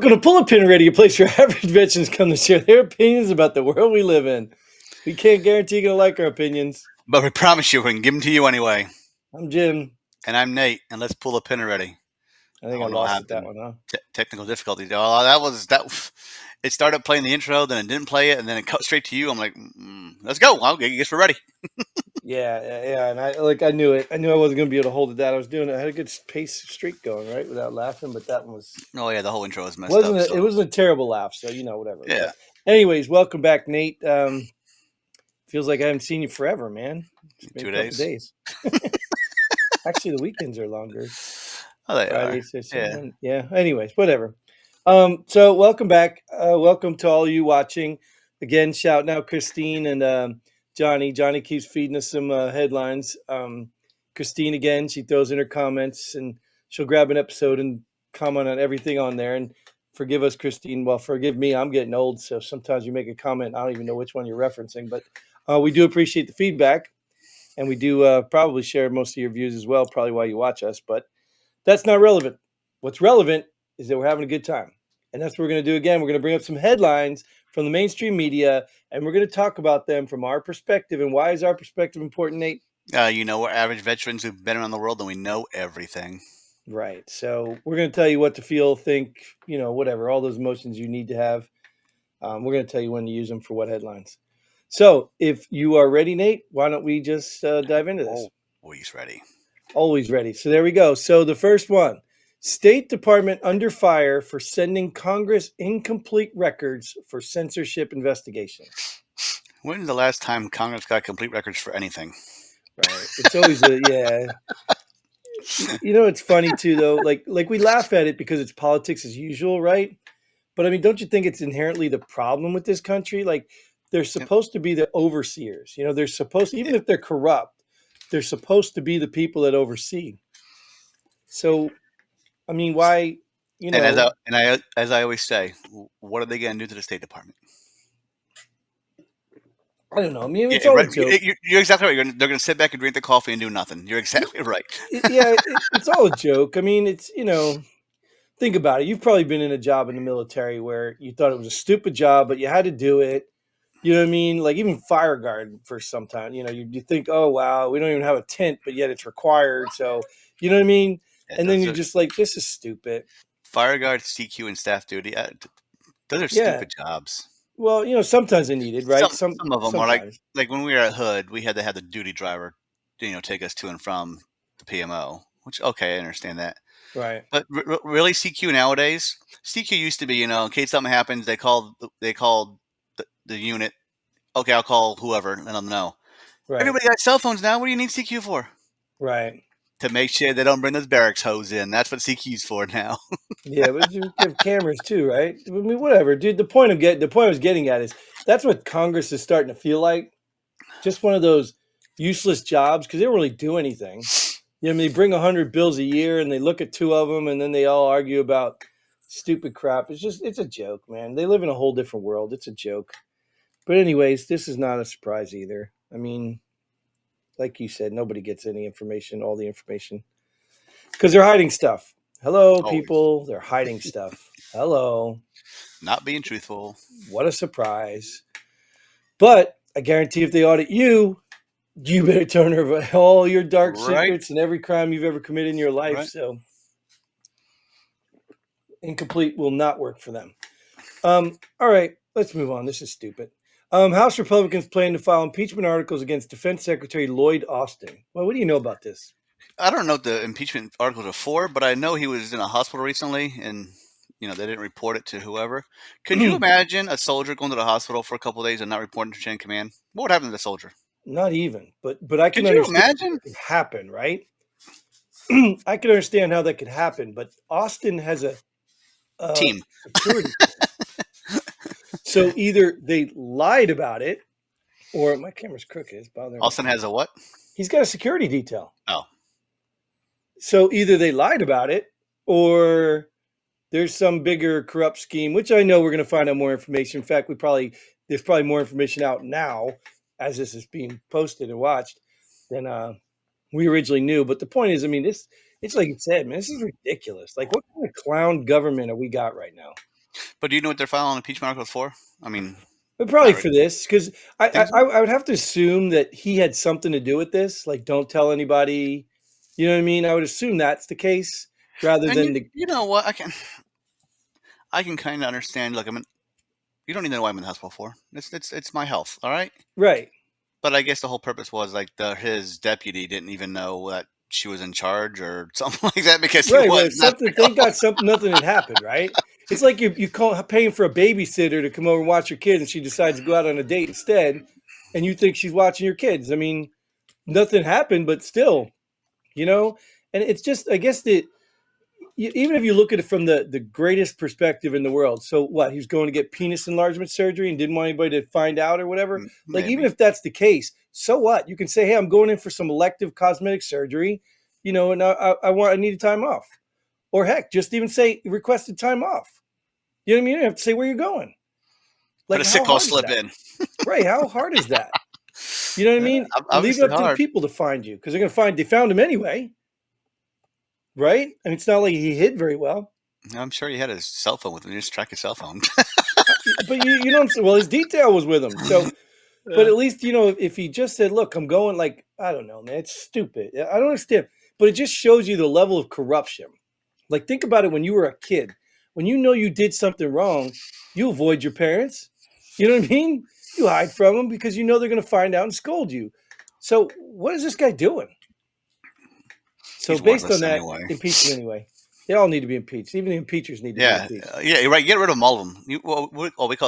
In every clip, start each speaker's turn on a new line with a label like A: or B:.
A: Welcome to Pull a Pin Ready, a place where average veterans come to share their opinions about the world we live in. We can't guarantee you're going to like our opinions.
B: But we promise you we can give them to you anyway.
A: I'm Jim.
B: And I'm Nate, and let's pull a pin already.
A: I think I lost that one, huh?
B: Technical difficulties. Oh, that. It started playing the intro, then it didn't play it, and then it cut straight to you. I'm like, let's go. I guess we're ready.
A: Yeah. And I knew it. I knew I wasn't going to be able to hold it down. I had a good pace streak going, right, without laughing. But that one was.
B: Oh yeah, the whole intro was messed up.
A: It wasn't a terrible laugh, so whatever.
B: Yeah.
A: But anyways, welcome back, Nate. Feels like I haven't seen you forever, man.
B: It's been 2
A: days. Actually, the weekends are longer.
B: Oh, they
A: Fridays
B: are.
A: Yeah. Anyways, whatever. So welcome back. Welcome to all you watching. Again, shouting out Christine and Johnny. Johnny keeps feeding us some headlines. Christine, again, she throws in her comments and she'll grab an episode and comment on everything on there. And forgive us, Christine. Well, forgive me. I'm getting old, so sometimes you make a comment. I don't even know which one you're referencing, but we do appreciate the feedback. And we do probably share most of your views as well, probably while you watch us. But that's not relevant. What's relevant is that we're having a good time. And that's what we're going to do again. We're going to bring up some headlines from the mainstream media, and we're going to talk about them from our perspective. And why is our perspective important, Nate?
B: We're average veterans who've been around the world, and we know everything.
A: Right. So we're going to tell you what to feel, think, whatever, all those emotions you need to have. We're going to tell you when to use them for what headlines. So if you are ready, Nate, why don't we just dive into this?
B: Always ready.
A: Always ready. So there we go. So the first one, State Department under fire for sending Congress incomplete records for censorship investigation.
B: When's the last time Congress got complete records for anything?
A: Right. It's always yeah. It's funny too, though. Like we laugh at it because it's politics as usual, right? But I mean, don't you think it's inherently the problem with this country? Like, they're supposed to be the overseers. They're supposed to, even if they're corrupt, they're supposed to be the people that oversee. So, I mean, why?
B: As I always say, what are they going to do to the State Department?
A: I don't know. I mean, it's all a joke.
B: You're exactly right. They're going to sit back and drink the coffee and do nothing. You're exactly right.
A: It's all a joke. I mean, it's, think about it. You've probably been in a job in the military where you thought it was a stupid job, but you had to do it. You know what I mean? Like even fire guard for some time, you think, oh, wow, we don't even have a tent, but yet it's required. So, you know what I mean? And then you're just like, this is stupid.
B: Fire guard, CQ, and staff duty. Those are stupid jobs.
A: Well, sometimes they're needed, right?
B: Some of them are like when we were at Hood, we had to have the duty driver, take us to and from the PMO, which, okay, I understand that.
A: Right.
B: But really, CQ nowadays, CQ used to be, in case something happens, they called the unit. Okay, I'll call whoever and let them know. Right. Everybody got cell phones now. What do you need CQ for?
A: Right.
B: To make sure they don't bring those barracks hose in. That's what CQ's for now.
A: Yeah, but you have cameras too, right? I mean, whatever, dude. The point I was getting at is that's what Congress is starting to feel like. Just one of those useless jobs because they don't really do anything. They bring 100 bills a year and they look at 2 of them and then they all argue about stupid crap. It's a joke, man. They live in a whole different world. It's a joke. But anyways, this is not a surprise either. I mean, like you said, nobody gets any information, all the information, because they're hiding stuff. Hello, people. They're hiding stuff. Hello.
B: Not being truthful.
A: What a surprise. But I guarantee if they audit you, you better turn over all your dark secrets and every crime you've ever committed in your life. Right. So incomplete will not work for them. All right, let's move on. This is stupid. House Republicans plan to file impeachment articles against Defense Secretary Lloyd Austin. Well, what do you know about this?
B: I don't know what the impeachment articles are for, but I know he was in a hospital recently and, they didn't report it to whoever. Could you imagine a soldier going to the hospital for a couple of days and not reporting to chain of command? What would happen to the soldier?
A: Not even, but I can
B: understand. Could you imagine?
A: It could happen, right? I can understand how that could happen, but Austin has a
B: team
A: security. So either they lied about it, or my camera's crooked. It's bothering me.
B: Austin has a what?
A: He's got a security detail.
B: Oh.
A: So either they lied about it, or there's some bigger corrupt scheme, which I know we're going to find out more information. In fact, there's probably more information out now as this is being posted and watched than we originally knew. But the point is, I mean, it's like you said, man, this is ridiculous. Like, what kind of clown government have we got right now?
B: But do you know what they're filing impeachment articles for? I mean,
A: But probably
B: not
A: for
B: really.
A: this, because I,
B: You think
A: I
B: so?
A: I would have to assume that he had something to do with this. Like, don't tell anybody. You know what I mean? I would assume that's the case rather
B: And
A: than the
B: you know what? I can kind of understand. Look, I mean, you don't need to know what I'm in the hospital for. It's my health, all right.
A: right.
B: But I guess the whole purpose was like his deputy didn't even know that she was in charge or something like that because he
A: Right,
B: was
A: right.
B: not.
A: Something. Thank God, something. Nothing had happened. Right. It's like you call paying for a babysitter to come over and watch your kids, and she decides to go out on a date instead, and you think she's watching your kids. I mean, nothing happened, but still, you know. And it's just, I guess that even if you look at it from the greatest perspective in the world, so what? He was going to get penis enlargement surgery and didn't want anybody to find out or whatever. Like, even
B: Maybe.
A: if that's the case, so what? You can say, hey, I'm going in for some elective cosmetic surgery, and I need time off. Or heck, just even say requested time off. You know what I mean? You don't have to say where you're going.
B: Put
A: Like,
B: a sick
A: how
B: call
A: hard is
B: slip
A: that?
B: in.
A: Right? How hard is that? You know what I
B: Yeah,
A: mean? Leave it
B: obviously
A: up to the
B: hard.
A: people to find you because they're going to find. They found him anyway, right? And it's not like he hid very well.
B: I'm sure he had his cell phone with him. He just track his cell phone.
A: But you know what I'm saying? Well, his detail was with him. So, but
B: Yeah.
A: at least, if he just said, look, I'm going, like, I don't know, man, it's stupid. I don't understand. But it just shows you the level of corruption. Like, think about it when you were a kid. When you know you did something wrong, you avoid your parents. You know what I mean? You hide from them because you know they're going to find out and scold you. So, what is this guy doing? So,
B: He's
A: based on
B: worthless
A: that,
B: anyway.
A: impeach him anyway. They all need to be impeached. Even the impeachers need to be
B: Yeah,
A: impeached.
B: yeah, you're right. Get rid of them, all of them. We call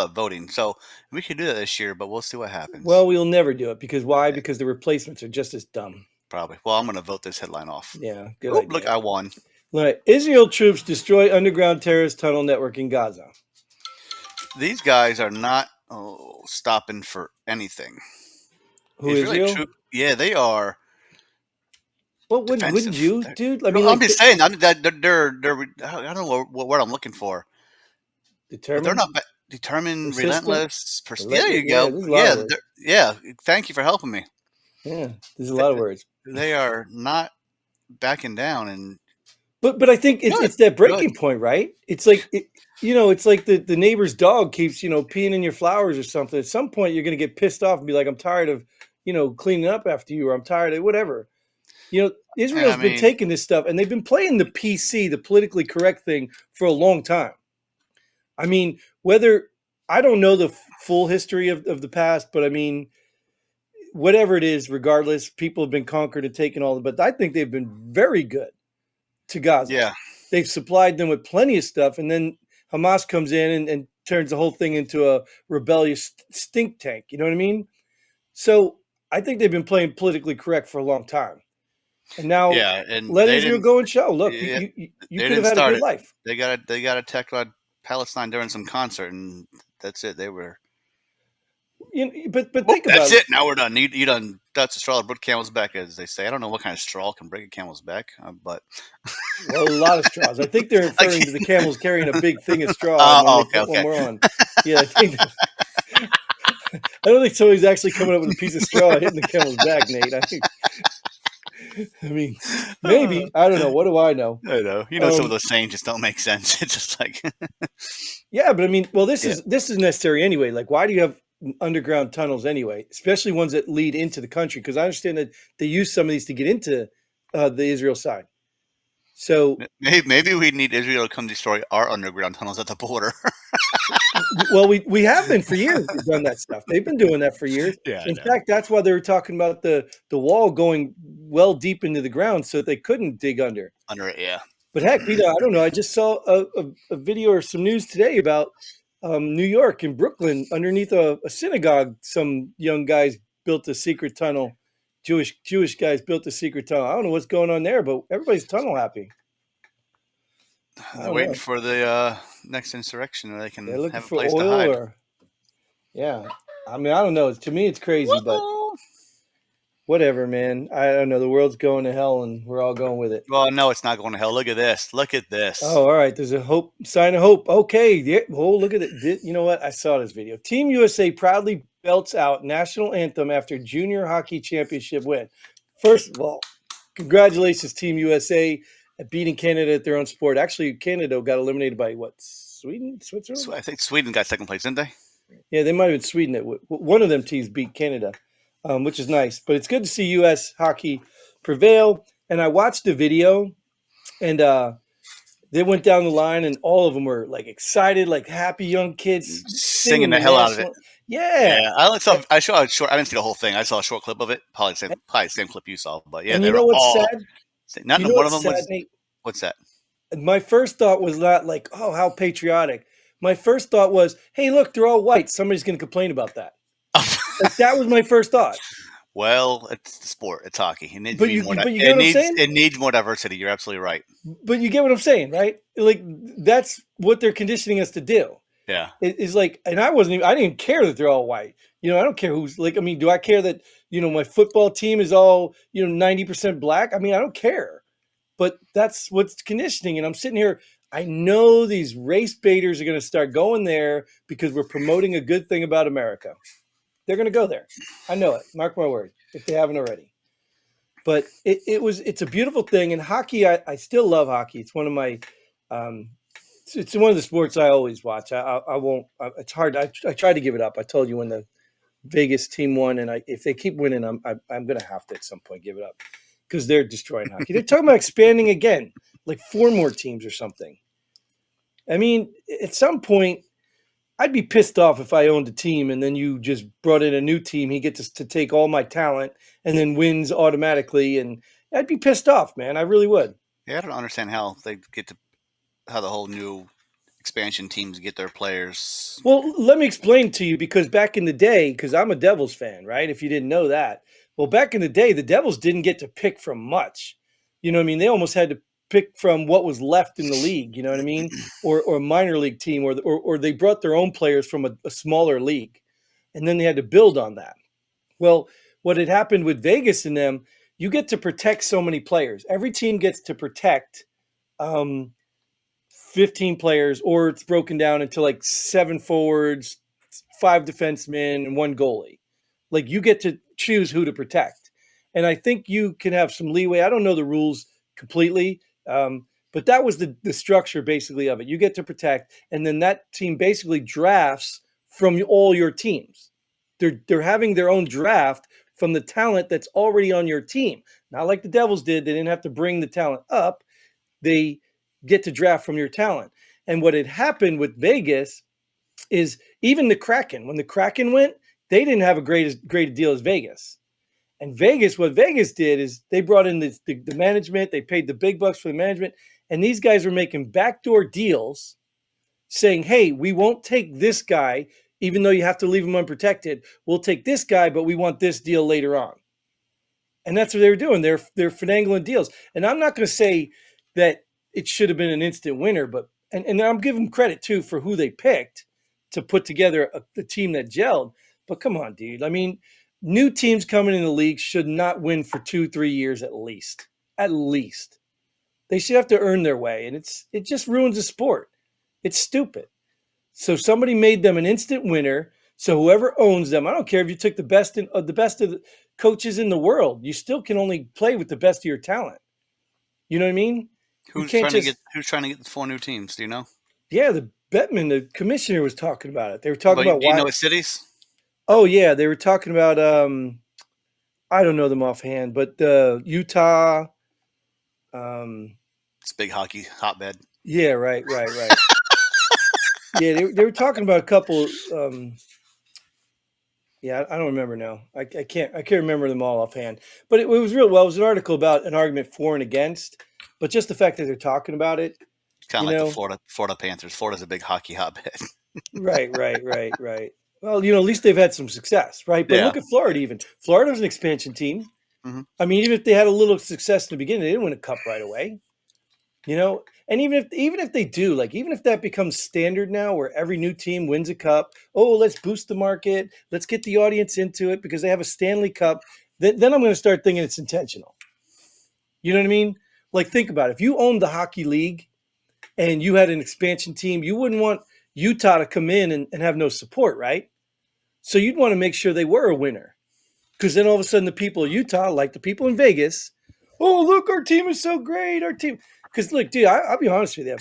B: that voting. So we could do that this year, but we'll see what happens.
A: Well, we'll never do it because why?
B: Yeah,
A: Because the replacements are just as dumb.
B: probably. Well, I'm going to vote this headline off.
A: Yeah, good
B: Oh, look,
A: idea.
B: I won.
A: All right. Israel troops destroy underground terrorist tunnel network in Gaza.
B: These guys are not stopping for anything.
A: Who,
B: Israeli
A: Israel?
B: troop, yeah, they are
A: What wouldn't
B: defensive.
A: you, dude? I
B: No,
A: mean,
B: I'm
A: like,
B: just saying. They're I don't know what word I'm looking for, but they're
A: determined,
B: not determined,
A: persistent,
B: relentless. There
A: relentless.
B: you
A: Yeah,
B: go.
A: there's a lot of
B: Yeah,
A: words.
B: yeah. Thank you for helping me.
A: Yeah, there's a
B: They,
A: lot of words.
B: they are not backing down, and
A: But I think it's
B: good,
A: it's that
B: good.
A: breaking point, right? It's like it's like the neighbor's dog keeps peeing in your flowers or something. At some point, you're gonna get pissed off and be like, I'm tired of cleaning up after you, or I'm tired of whatever.
B: And I
A: Israel's been
B: mean,
A: taking this stuff and they've been playing the PC, the politically correct thing, for a long time. I mean, whether I don't know the full history of the past, but I mean, whatever it is, regardless, people have been conquered and taken all. But I think they've been very good to Gaza.
B: yeah,
A: They've supplied them with plenty of stuff, and then Hamas comes in and turns the whole thing into a rebellious stink tank. You know what I mean? So I think they've been playing politically correct for a long time. And now
B: yeah, and
A: let
B: they
A: Israel
B: didn't.
A: go and show. Look,
B: Yeah,
A: you
B: they
A: could have
B: didn't
A: had a
B: start
A: good
B: it.
A: life.
B: They got attacked on Palestine during some concert, and that's it. They were.
A: But
B: Well,
A: think
B: that's
A: about it.
B: it. Now we're done. You done. That's the straw that broke the camel's back, as they say. I don't know what kind of straw can break a camel's back, but
A: Well, a lot of straws. I think they're
B: like,
A: referring to the camels carrying a big thing of straw, and when they
B: okay,
A: put one
B: okay.
A: more on, yeah, I think. I don't think somebody's actually coming up with a piece of straw hitting the camel's back, Nate. I mean,
B: Uh,
A: maybe I don't know. What do I know?
B: I know. Some of
A: Um,
B: those sayings just don't make sense. It's just like,
A: yeah, but I mean, well, this
B: yeah,
A: is necessary anyway. Like, why do you have underground tunnels anyway, especially ones that lead into the country? Because I understand that they use some of these to get into the Israel side. So,
B: maybe we need Israel to come destroy our underground tunnels at the border.
A: well, we have been for years. We've done that stuff. They've been doing that for years.
B: Yeah, I
A: In
B: know.
A: fact, that's why they were talking about the wall going well deep into the ground so that they couldn't dig under.
B: Under it, yeah.
A: But heck, I don't know. I just saw a video or some news today about New York and Brooklyn underneath a synagogue. Some young guys built a secret tunnel. Jewish guys built a secret tunnel. I don't know what's going on there, but everybody's tunnel happy. I
B: They're
A: don't
B: waiting
A: know.
B: for the next insurrection where they
A: They're
B: can
A: looking
B: have a
A: for
B: place to
A: oil,
B: hide.
A: or yeah. I mean, I don't know. To me, it's crazy, but
B: Woo-hoo.
A: whatever, man. I don't know. The world's going to hell, and we're all going with it.
B: Well, no, it's not going to hell. Look at this. Look at this.
A: Oh, all right. There's a hope sign of hope. Okay. Yeah. Oh, look at it. You know what? I saw this video. Team USA proudly belts out national anthem after junior hockey championship win. First of all, congratulations, Team USA, at beating Canada at their own sport. Actually, Canada got eliminated by what, Sweden, Switzerland.
B: I think Sweden got second place, didn't they?
A: Yeah, they might have been Sweden. That one of them teams beat Canada, which is nice. But it's good to see U.S. hockey prevail. And I watched the video, and they went down the line, and all of them were like excited, like happy young kids
B: Singing
A: singing
B: the
A: the
B: hell out of it.
A: national. Yeah,
B: Yeah, I saw a short. I didn't see the whole thing. I saw a short clip of it. Probably the same clip you saw. But yeah,
A: and
B: they
A: you
B: were
A: know what's
B: all.
A: sad?
B: Not
A: You know
B: one of
A: what's
B: them
A: sad,
B: was.
A: Nate?
B: What's that?
A: My first thought was not like, oh, how patriotic. My first thought was, hey, look, they're all white. Somebody's going to complain about that. Like that was my first thought.
B: Well, it's the sport. It's hockey. It needs to
A: But
B: be more.
A: you get what I'm saying?
B: It needs more diversity. You're absolutely right.
A: But you get what I'm saying, right? Like that's what they're conditioning us to do.
B: Yeah.
A: It is like, and I didn't even care that they're all white. I don't care who's like. I mean, do I care that my football team is all 90% black? I mean, I don't care. But that's what's conditioning. And I'm sitting here. I know these race baiters are going to start going there because we're promoting a good thing about America. They're going to go there. I know it. Mark my word. If they haven't already. But it's a beautiful thing. And hockey, I still love hockey. It's one of my it's one of the sports I always watch. I won't. It's hard. I tried to give it up. I told you when the Vegas team won, and if they keep winning, I'm going to have to at some point give it up because they're destroying hockey. They're talking about expanding again, like 4 more teams or something. I mean, at some point, I'd be pissed off if I owned a team and then you just brought in a new team. He gets to take all my talent and then wins automatically, and I'd be pissed off, man. I really would.
B: Yeah, I don't understand how they get to how the whole new expansion teams get their players.
A: Well, let me explain to you because back in the day, because I'm a Devils fan, right? If you didn't know that. Well, back in the day, the Devils didn't get to pick from much. You know what I mean? They almost had to pick from what was left in the league, you know what I mean? Or a minor league team, or they brought their own players from a smaller league. And then they had to build on that. Well, what had happened with Vegas and them, you get to protect so many players. Every team gets to protect um, 15 players, or it's broken down into like 7 forwards, 5 defensemen, and 1 goalie. Like you get to choose who to protect. And I think you can have some leeway. I don't know the rules completely, but that was the structure basically of it. You get to protect, and then that team basically drafts from all your teams. They're having their own draft from the talent that's already on your team. Not like the Devils did. They didn't have to bring the talent up. They get to draft from your talent. And what had happened with Vegas is even the Kraken, when the Kraken went, they didn't have a great deal as Vegas. And Vegas, what Vegas did is they brought in the management, they paid the big bucks for the management, and these guys were making backdoor deals saying, hey, we won't take this guy, even though you have to leave him unprotected. We'll take this guy, but we want this deal later on. And that's what they were doing. They're finagling deals. And I'm not going to say that it should have been an instant winner, but and I'm giving them credit too for who they picked to put together the team that gelled. But come on, dude. I mean, new teams coming in the league should not win for 2-3 years at least. At least. They should have to earn their way, and it just ruins the sport. It's stupid. So somebody made them an instant winner. So whoever owns them, I don't care if you took the best of the coaches in the world, you still can only play with the best of your talent. You know what I mean? You can't just
B: Who's trying to get the 4 new teams? Do you know?
A: yeah. The Bettman, the commissioner, was talking about it. They were talking
B: But
A: about
B: do you know
A: why.
B: what cities?
A: Oh yeah, they were talking about. I don't know them offhand, but Utah.
B: It's a big hockey hotbed.
A: Yeah, right. Yeah, they were talking about a couple. Yeah, I don't remember now. I can't remember them all offhand. But it was real well. It was an article about an argument for and against, but just the fact that they're talking about it,
B: Kind
A: you
B: of like the
A: know.
B: Florida Panthers. Florida's a big hockey hotbed.
A: Right. Well, at least they've had some success, right? But
B: Yeah.
A: look at Florida. Even Florida was an expansion team.
B: Hmm.
A: I mean, even if they had a little success in the beginning, they didn't win a cup right away. And even if they do, like even if that becomes standard now where every new team wins a cup, oh, let's boost the market, let's get the audience into it because they have a Stanley Cup, then I'm going to start thinking it's intentional. You know what I mean? Like think about it. If you owned the hockey league and you had an expansion team, you wouldn't want Utah to come in and have no support, right? So you'd want to make sure they were a winner. Because then all of a sudden the people of Utah, like the people in Vegas, oh, look, our team is so great. Our team. Because look, dude, I'll be honest with you.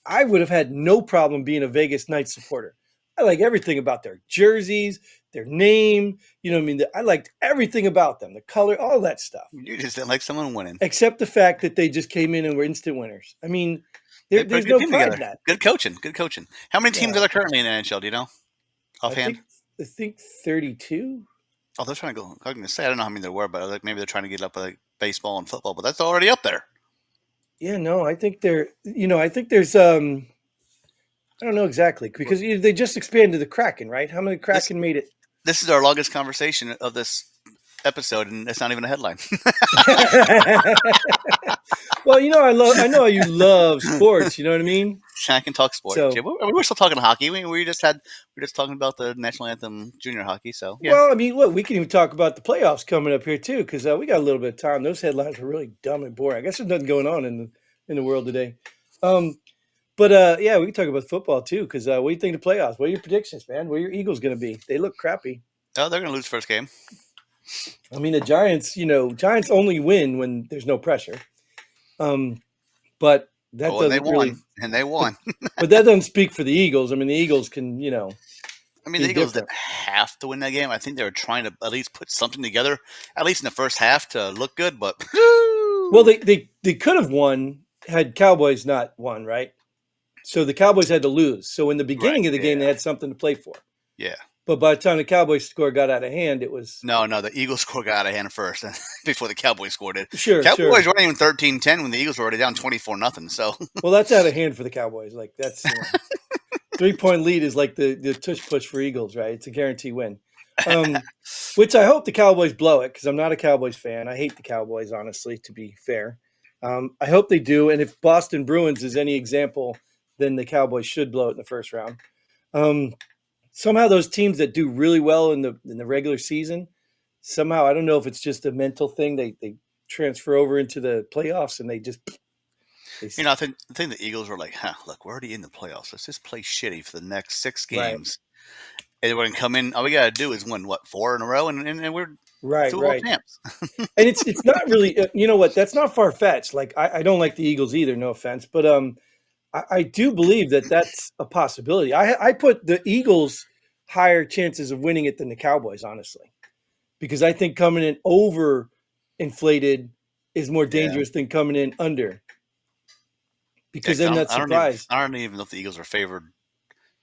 A: I would have had no problem being a Vegas Knights supporter. I like everything about their jerseys, their name. You know what I mean? I liked everything about them, the color, all that stuff.
B: You just didn't like someone winning.
A: Except the fact that they just came in and were instant winners. I mean,
B: They put a
A: there's
B: good
A: no
B: team
A: pride
B: together.
A: in that.
B: Good coaching. Good coaching. How many teams are
A: Yeah,
B: there currently in the NHL? Do you know?
A: I
B: Offhand?
A: think I think 32.
B: Oh, they're trying to go. I was going to say, I don't know how many there were, but like maybe they're trying to get up with like baseball and football, but that's already up there.
A: Yeah, no, I think I think there's I don't know exactly because they just expanded the Kraken, right? How many
B: This
A: Kraken made it?
B: this is our longest conversation of this episode, and it's not even a headline.
A: Well, I know you love sports. You know what I mean.
B: I can talk sports. Yeah,
A: So,
B: we're still talking hockey. We just we're just talking about the national anthem junior hockey. So yeah,
A: well, I mean, look, we can even talk about the playoffs coming up here too, because we got a little bit of time. Those headlines were really dumb and boring. I guess there's nothing going on in the world today. Um, but yeah, we can talk about football too, because what do you think of the playoffs? What are your predictions, man? Where are your Eagles going to be? They look crappy.
B: oh, they're going to lose first game.
A: I mean, the Giants. Giants only win when there's no pressure. But that
B: Oh, and they
A: doesn't really.
B: won, and they won.
A: But that doesn't speak for the Eagles. I mean, the Eagles can,
B: I mean,
A: be
B: the Eagles
A: different.
B: didn't have to win that game. I think they were trying to at least put something together, at least in the first half, to look good. But
A: Well, they could have won had Cowboys not won, right? So the Cowboys had to lose. So in the
B: right,
A: beginning of the game, they
B: yeah,
A: had something to play for.
B: yeah.
A: But by the time the Cowboys score got out of hand, it was
B: No, the Eagles score got out of hand first before the Cowboys scored it.
A: sure,
B: Cowboys
A: sure.
B: weren't even 13-10 when the Eagles were already down 24-0. So
A: Well, that's out of hand for the Cowboys. Like that's 3-point lead is like the tush push for Eagles, right? It's a guarantee win. Which I hope the Cowboys blow it because I'm not a Cowboys fan. I hate the Cowboys, honestly, to be fair. I hope they do. And if Boston Bruins is any example, then the Cowboys should blow it in the first round. Somehow those teams that do really well in the regular season, somehow I don't know if it's just a mental thing. They transfer over into the playoffs and they
B: I think the Eagles were like, look, we're already in the playoffs. Let's just play shitty for the next 6
A: right,
B: games. And we're going to come in. All we got to do is win, 4 in a row, and we're
A: right,
B: Super Bowl
A: right.
B: champs.
A: And it's not really you know what, that's not far fetched. Like I don't like the Eagles either, no offense, but I do believe that that's a possibility. I put the Eagles higher chances of winning it than the Cowboys, honestly, because I think coming in over inflated is more
B: Yeah.
A: dangerous than coming in under
B: Yeah,
A: because
B: 'cause
A: then that surprise.
B: I don't even know if the Eagles are favored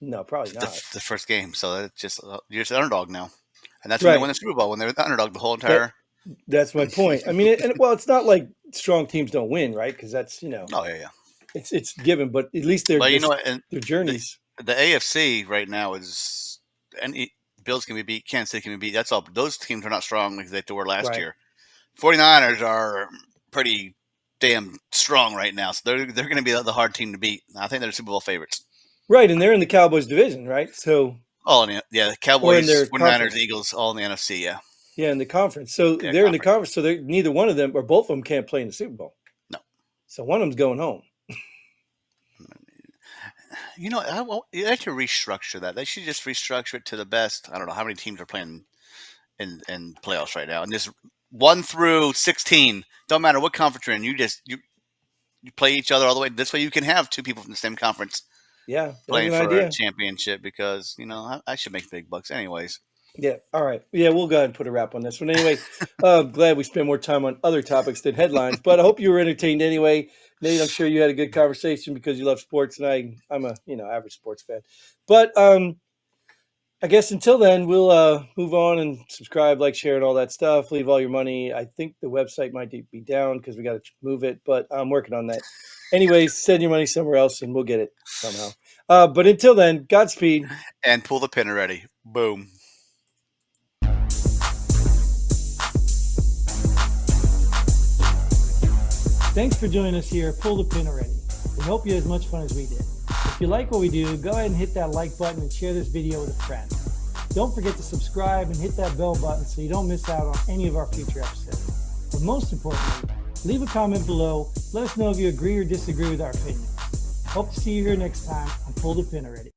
A: No, probably
B: the,
A: not.
B: the first game. So it's just you're just an underdog now, and that's when they won
A: Right.
B: the Super Bowl when they were the underdog the whole
A: That
B: entire.
A: that's my point. I mean, well, it's not like strong teams don't win, right? Because that's
B: Oh yeah.
A: it's given, but at least
B: But you know what? And
A: their
B: the
A: journeys.
B: the AFC right now is any Bills can be beat, Kansas City can be beat. That's all. Those teams are not strong like they were last
A: Right.
B: year. 49ers are pretty damn strong right now, so they're going to be the hard team to beat. I think they're Super Bowl favorites.
A: Right, and they're in the Cowboys division, right? So
B: Oh, the
A: or in
B: Cowboys,
A: their
B: 49ers,
A: conference.
B: Eagles, all in the NFC. Yeah,
A: Yeah, in the conference. So
B: yeah,
A: they're in the
B: conference.
A: conference. So they're neither one of them or both of them can't play in the Super Bowl.
B: No,
A: So one of them's going home.
B: you have to restructure that. They should just restructure it to the best. I don't know how many teams are playing in playoffs right now, and just 1 through 16. Don't matter what conference you're in. You play each other all the way. This way, you can have 2 people from the same conference
A: Yeah, that's
B: playing
A: an
B: for a
A: idea.
B: championship because I should make big bucks anyways.
A: Yeah. All right. Yeah, we'll go ahead and put a wrap on this one. Anyway, glad we spent more time on other topics than headlines, but I hope you were entertained anyway. Nate, I'm sure you had a good conversation because you love sports, and I'm a average sports fan. But I guess until then, we'll move on and subscribe, like, share, and all that stuff. Leave all your money. I think the website might be down because we got to move it, but I'm working on that. Anyways, send your money somewhere else, and we'll get it somehow. But until then, Godspeed.
B: And pull the pin already. Boom.
A: Thanks for joining us here. Pull the pin already. We hope you had as much fun as we did. If you like what we do, go ahead and hit that like button and share this video with a friend. Don't forget to subscribe and hit that bell button so you don't miss out on any of our future episodes. But most importantly, leave a comment below. Let us know if you agree or disagree with our opinions. Hope to see you here next time on Pull the Pin Already.